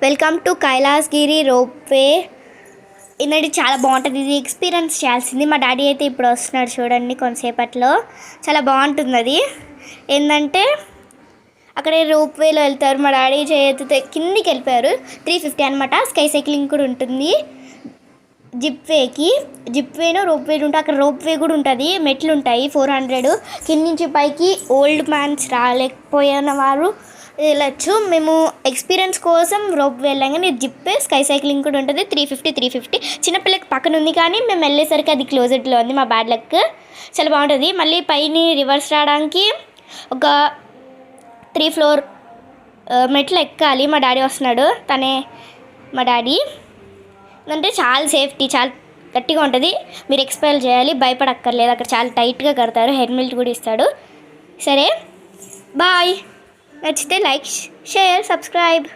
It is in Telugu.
Welcome to Kailasagiri ropeway. ఇది చాలా బాగుంటుంది. ఇది ఎక్స్పీరియన్స్ చేయాల్సింది. మా డాడీ అయితే ఇప్పుడు వస్తున్నాడు చూడండి, కొంతసేపట్లో. చాలా బాగుంటుంది. అది ఏంటంటే అక్కడ రోప్వేలో వెళ్తారు. మా డాడీ చేతితో కిందికి వెళ్ళిపోయారు. 350 అనమాట. స్కై సైక్లింగ్ కూడా ఉంటుంది. జిప్వేను రోప్వే ఉంటుంది. అక్కడ రోప్వే కూడా ఉంటుంది. మెట్లు ఉంటాయి 400. కింద నుంచి పైకి ఓల్డ్ మ్యాన్స్ రాలేకపోయిన వారు వెళ్ళచ్చు. మేము ఎక్స్పీరియన్స్ కోసం రోప్ వెళ్ళాం, కానీ జిప్పే స్కై సైక్లింగ్ కూడా ఉంటుంది. 350 చిన్నపిల్లకి పక్కన ఉంది, కానీ మేము వెళ్ళేసరికి అది క్లోజెట్లో ఉంది. మా బ్యాడ్ లక్. చాలా బాగుంటుంది. మళ్ళీ పైన రివర్స్ రావడానికి ఒక 3 ఫ్లోర్ మెట్లు ఎక్కాలి. మా డాడీ వస్తున్నాడు, తనే మా డాడీ. అంటే చాలా సేఫ్టీ, చాలా గట్టిగా ఉంటుంది. మీరు ఎక్స్పెల్ చేయాలి, భయపడక్కర్లేదు. అక్కడ చాలా టైట్గా కడతారు. హెల్మెట్ కూడా ఇస్తాడు. సరే, బాయ్. నచ్చితే లైక్, షేర్, సబ్స్క్రైబ్.